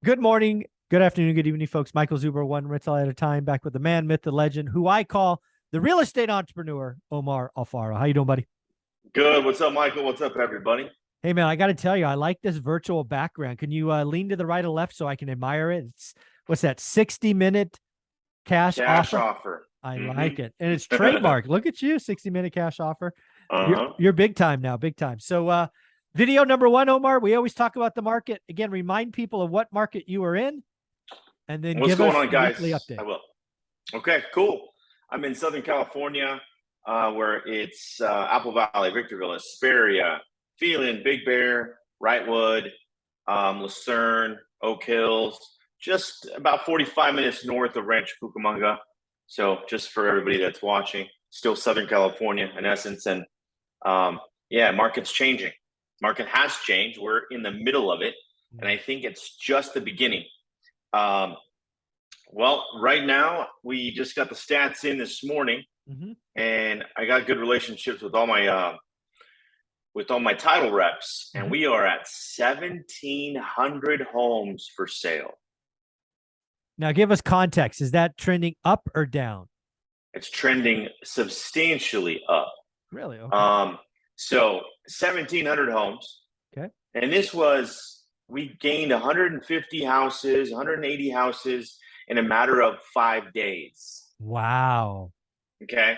Good morning, good afternoon, good evening, folks. Michael Zuber, one rental at a time, back with the man, myth, the legend, who I call the real estate entrepreneur, Omar Alfaro. How you doing, buddy? Good. What's up, Michael? What's up, everybody? Hey, man, I got to tell you, I like this virtual background. Can you lean to the right or left so I can admire it? It's what's that? 60-minute cash Cash offer. offer. I like Mm-hmm. it, and it's trademarked. Look at you, 60-minute cash offer. You're Uh-huh. you're big time now, big time. So, video number one, Omar. We always talk about the market. Again, remind people of what market you are in, and then What's give going us on, the weekly guys? update. I will. Okay, cool. I'm in Southern California, where it's Apple Valley, Victorville, Hesperia, Phelan, Big Bear, Wrightwood, Lucerne, Oak Hills, just about 45 minutes north of Rancho Cucamonga. So just for everybody that's watching, still Southern California in essence. And yeah, market's changing. Market has changed. We're in the middle of it. And I think it's just the beginning. Um, well, right now we just got the stats in this morning, Mm-hmm. and I got good relationships with all my title reps, and Mm-hmm. we are at 1,700 homes for sale. Now, give us context. Is that trending up or down? It's trending substantially up. Really? Okay. Um, so 1,700 homes, Okay. and we gained 150 houses, 180 houses in a matter of 5 days. Wow. Okay.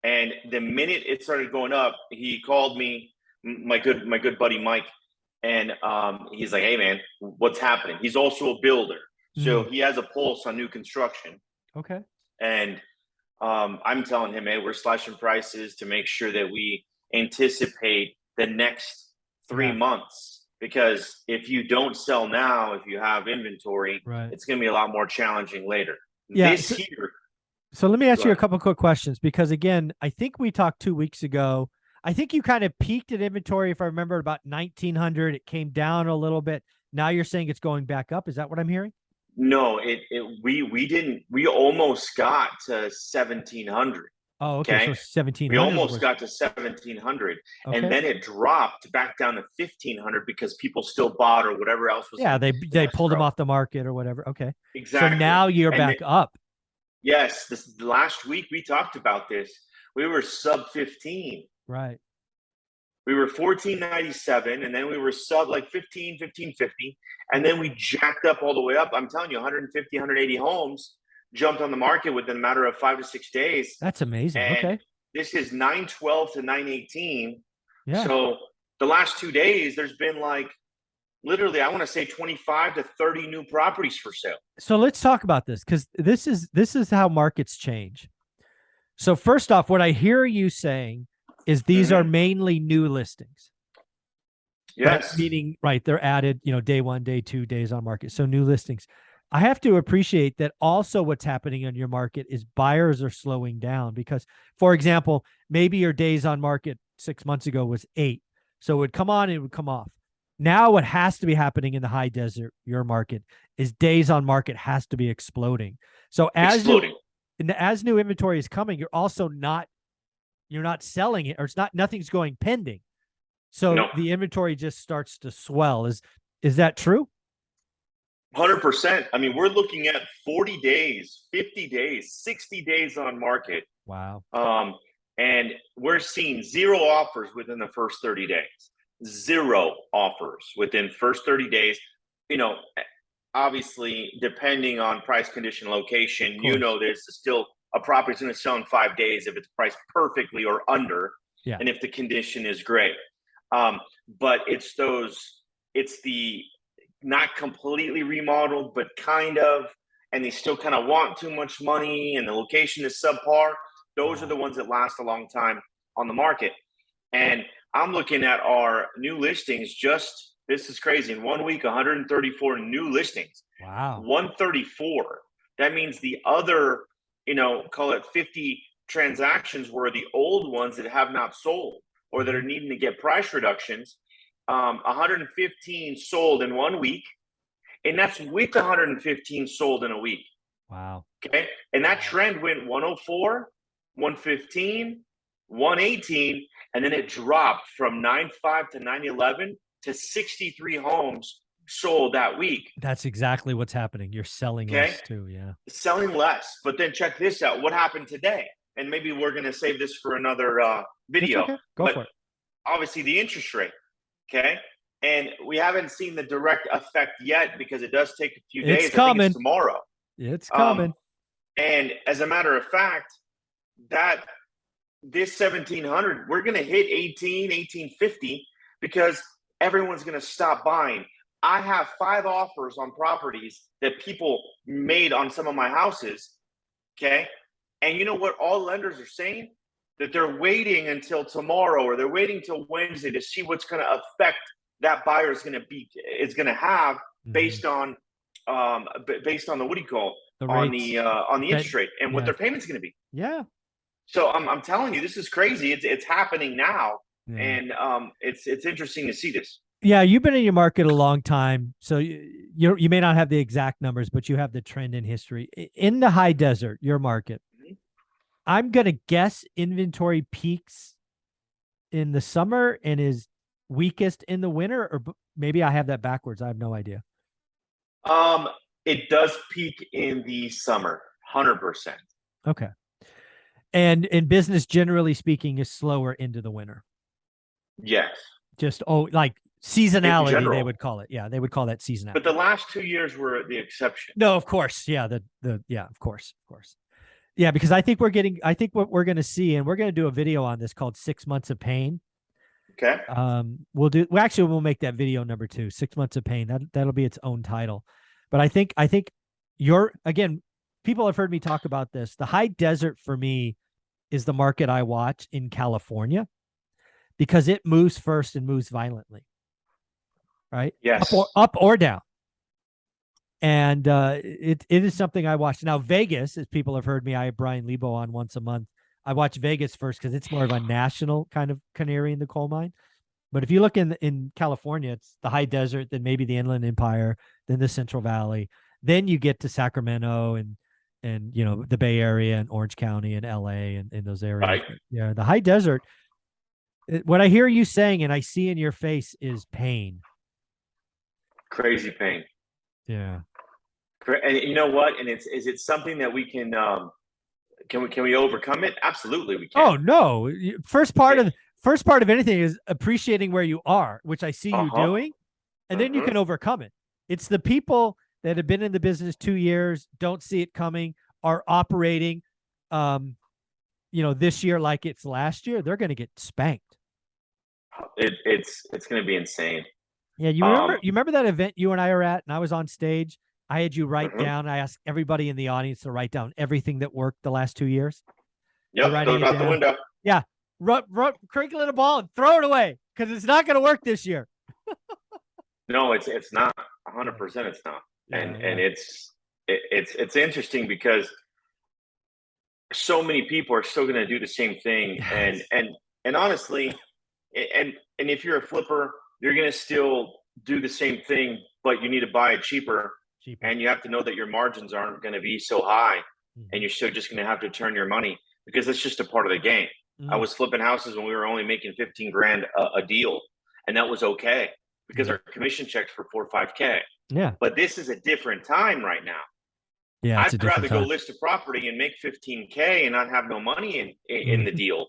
And the minute it started going up, he called me, my good buddy Mike, and he's like, "Hey man, what's happening?" He's also a builder, so Mm. he has a pulse on new construction. Okay. And I'm telling him, "Hey, we're slashing prices to make sure that we anticipate the next three Yeah. months. Because if you don't sell now, if you have inventory, Right. it's going to be a lot more challenging later." Yeah. This year, So let me go ask you a ahead. couple quick questions because again, I think we talked 2 weeks ago. I think you kind of peaked at inventory, if I remember, about 1,900. It came down a little bit. Now you're saying it's going back up. Is that what I'm hearing? No, we didn't. We almost got to 1,700. Oh, okay. So Okay, we 1,700 almost was got to 1,700, and okay. then it dropped back down to 1,500 because people still bought or whatever else was Yeah, in they pulled them escrow. off the market or whatever. Okay. So Exactly. now you're And back up. yes, this last week we talked about this. We were sub 15. Right. We were 1497, and then we were sub like 15, 1550, and then we jacked up all the way up. I'm telling you, 150, 180 homes jumped on the market within a matter of 5 to 6 days. That's amazing. And Okay. this is 912 to 918. Yeah. So the last 2 days, there's been like literally, I want to say 25 to 30 new properties for sale. So let's talk about this because this is how markets change. So first off, what I hear you saying is these are Mm-hmm. mainly new listings, right? Yes. Meaning, right, they're added, day one, day two, days on market. So new listings. I have to appreciate that also what's happening in your market is buyers are slowing down because, for example, maybe your days on market 6 months ago was 8. So it would come on, it would come off. Now what has to be happening in the high desert, your market, is days on market has to be exploding. So Exploding. as new inventory is coming, you're not selling it, or it's not nothing's going pending. So No, the inventory just starts to swell. Is that true? 100%. I mean, we're looking at 40 days, 50 days, 60 days on market. Wow. Um, and we're seeing zero offers within the first 30 days. Zero offers within first 30 days. You know, obviously, depending on price, condition, location, Of course. this is still a property's going to sell in 5 days if it's priced perfectly or under, Yeah. and if the condition is great. But it's the not completely remodeled, but kind of, and they still kind of want too much money, and the location is subpar. Those are Wow. the ones that last a long time on the market. And I'm looking at our new listings. Just this is crazy. In 1 week, 134 new listings. Wow. 134. That means the other, call it 50 transactions were the old ones that have not sold or that are Mhm. needing to get price reductions. 115 sold in 1 week, and that's with 115 sold in a week. Wow. Okay. And that Wow. trend went 104, 115, 118, and then it dropped from 9.5 to 9.11 to 63 homes sold that week. That's exactly what's happening. You're selling Okay. less too. Yeah. Selling less. But then check this out. What happened today? And maybe we're going to save this for another It's video. okay. Go but for it. obviously the interest rate. Okay. And we haven't seen the direct effect yet because it does take a few days. It's coming. I think it's tomorrow. It's coming. And as a matter of fact, that this 1700, we're going to hit 1850 because everyone's going to stop buying. I have 5 offers on properties that people made on some of my houses. Okay. And you know what all lenders are saying? That they're waiting until tomorrow or they're waiting till Wednesday to see what's going to affect that buyer is going to have based on the what do you call on the interest rate and what their payment's going to be. Yeah. So I'm telling you, this is crazy. It's happening now, and it's interesting to see this. Yeah, you've been in your market a long time, so you may not have the exact numbers, but you have the trend in history. In the high desert, your market, I'm gonna guess inventory peaks in the summer and is weakest in the winter, or maybe I have that backwards. I have no idea. It does peak in the summer, 100%. Okay. And in business, generally speaking, is slower into the winter. Yes. Just like seasonality, they would call it. Yeah, they would call that seasonality. But the last 2 years were the exception. No, of course. Yeah, of course. Yeah, because I think what we're gonna see, and we're gonna do a video on this called 6 Months of Pain. Okay. We'll make that video number 2, 6 Months of Pain. That'll be its own title. But I think again, people have heard me talk about this. The high desert for me is the market I watch in California because it moves first and moves violently. Right? Yes. Up or down. And it is something I watch. Now, Vegas, as people have heard me, I have Brian Lebo on once a month. I watch Vegas first because it's more of a national kind of canary in the coal mine. But if you look in California, it's the high desert, then maybe the Inland Empire, then the Central Valley. Then you get to Sacramento and the Bay Area and Orange County and LA and in those areas. Right. Yeah, the high desert. What I hear you saying and I see in your face is pain. Crazy pain. Yeah. And you know what? And is it something that we can we overcome it? Absolutely, we can. Oh no! First part of anything is appreciating where you are, which I see you doing, and then you can overcome it. It's the people that have been in the business 2 years, don't see it coming, are operating, this year like it's last year. They're going to get spanked. It's going to be insane. Yeah, you remember that event you and I were at, and I was on stage. I had you write down. I asked everybody in the audience to write down everything that worked the last 2 years. Yep, throw it out the window. Yeah, crinkle in a ball and throw it away because it's not going to work this year. No, it's not. 100%, it's not. And it's interesting because so many people are still going to do the same thing. Yes. And honestly, and if you're a flipper, you're going to still do the same thing, but you need to buy it cheaper. And you have to know that your margins aren't going to be so high, and you're still just going to have to turn your money because that's just a part of the game. I was flipping houses when we were only making 15 grand a deal, and that was okay because our commission checks for 4 or 5K. Yeah. But this is a different time right now. Yeah. I'd rather go list a property and make 15K and not have no money in the deal.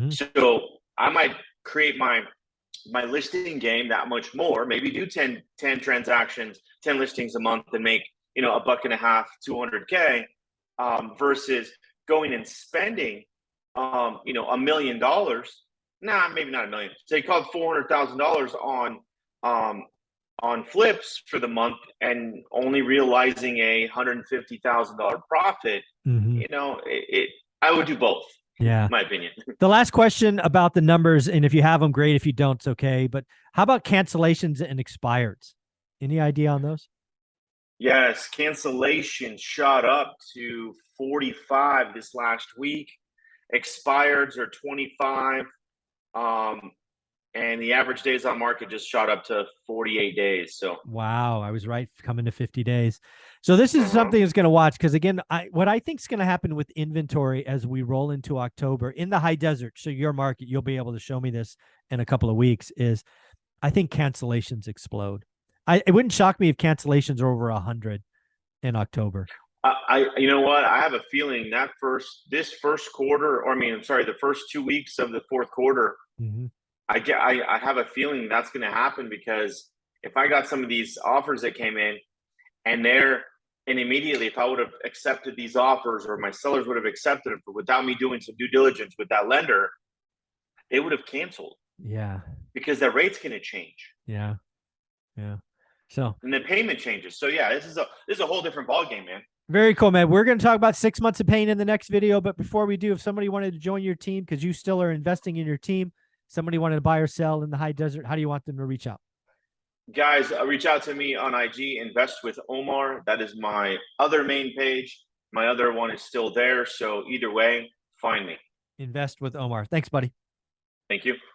So I might create my listing game that much more, maybe do 10 transactions, 10 listings a month and make, $1.50, 200K, versus going and spending, $1 million. Nah, maybe not $1 million. Say call it $400,000 on flips for the month and only realizing a $150,000 profit. I would do both. Yeah. In my opinion. The last question about the numbers, and if you have them, great. If you don't, it's okay. But how about cancellations and expireds? Any idea on those? Yes, cancellations shot up to 45 this last week. Expireds are 25. And the average days on market just shot up to 48 days. So wow, I was right, coming to 50 days. So this is something that's going to watch because again, what I think is going to happen with inventory as we roll into October in the high desert. So your market, you'll be able to show me this in a couple of weeks. Is I think cancellations explode. It wouldn't shock me if cancellations are over 100 in October. You know what? I have a feeling that this first quarter, or I mean, I'm sorry, the first 2 weeks of the fourth quarter, Mm-hmm. I have a feeling that's going to happen because if I got some of these offers that came in and immediately, if I would have accepted these offers or my sellers would have accepted them without me doing some due diligence with that lender, they would have canceled. Yeah. Because the rate's going to change. Yeah. Yeah. So, and the payment changes. So yeah, this is a whole different ballgame, man. very cool, man. We're going to talk about 6 months of pain in the next video. But before we do, if somebody wanted to join your team, because you still are investing in your team, somebody wanted to buy or sell in the high desert, how do you want them to reach out? Guys, reach out to me on IG, Invest with Omar. That is my other main page. My other one is still there. So either way, find me. Invest with Omar. Thanks, buddy. Thank you.